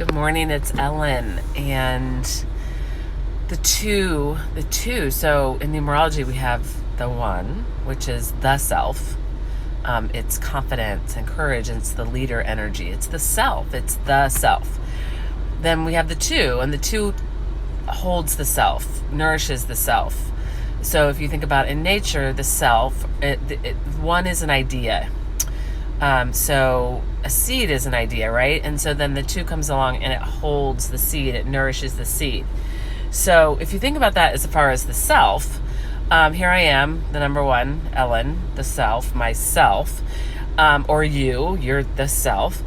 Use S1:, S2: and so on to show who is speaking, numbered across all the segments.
S1: Good morning, it's Ellen. And the two, so in numerology we have the one, which is the self. It's confidence and courage, and it's the leader energy. It's the self, it's the self. Then we have the two, and the two holds the self, nourishes the self. So if you think about in nature, the self, one is an idea. So a seed is an idea, right? And so then the two comes along and it holds the seed, it nourishes the seed. So if you think about that as far as the self, here I am, the number one, Ellen, the self, myself, or you're the self,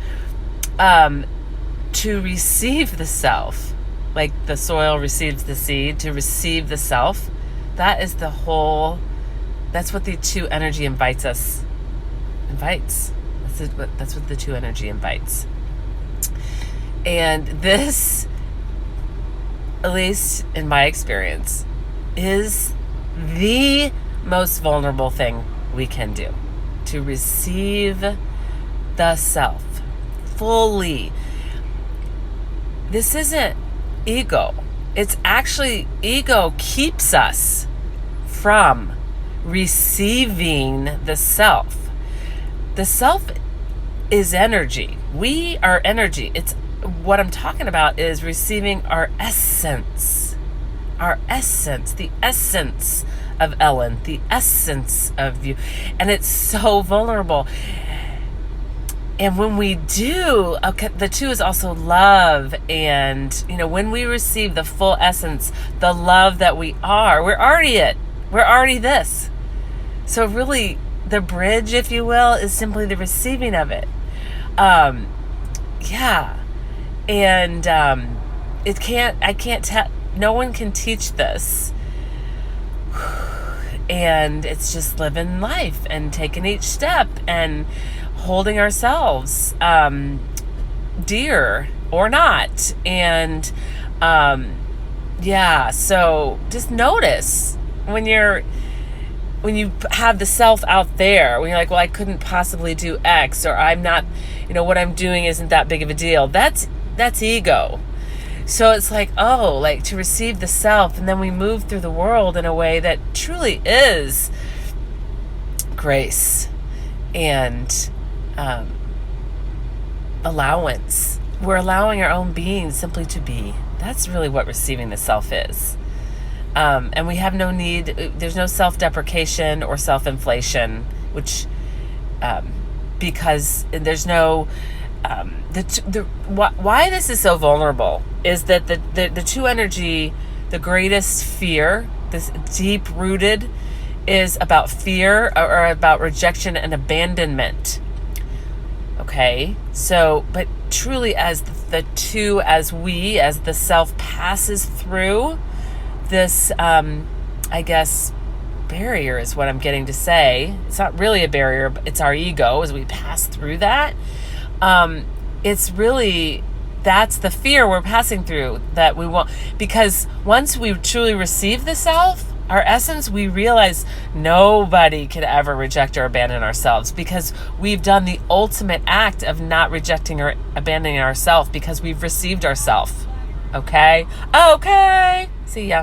S1: to receive the self, like the soil receives the seed, to receive the self, that's what the two energy invites. That's what the two energy invites. And this, at least in my experience, is the most vulnerable thing we can do, to receive the self fully. This isn't ego. It's actually ego keeps us from receiving the self. The self is energy. We are energy. It's what I'm talking about is receiving our essence, the essence of Ellen, the essence of you. And it's so vulnerable. And when we do, okay, the two is also love. And, when we receive the full essence, the love that we are, we're already it. We're already this. So really, the bridge, if you will, is simply the receiving of it. And no one can teach this. And it's just living life and taking each step and holding ourselves dear or not. And so just notice when you have the self out there, when you're like, well, I couldn't possibly do X, or I'm not, what I'm doing isn't that big of a deal. That's ego. So it's like, to receive the self, and then we move through the world in a way that truly is grace and allowance. We're allowing our own being simply to be. That's really what receiving the self is. And we have no need, there's no self-deprecation or self-inflation, which, because there's no, why this is so vulnerable is that the two energy, the greatest fear, this deep-rooted, is about fear or about rejection and abandonment. Okay, so, but truly as the two, as the self passes through this, barrier is what I'm getting to say. It's not really a barrier, but it's our ego as we pass through that. It's really, that's the fear we're passing through that we want, because once we truly receive the self, our essence, we realize nobody can ever reject or abandon ourselves, because we've done the ultimate act of not rejecting or abandoning ourselves, because we've received ourselves. Okay? See ya.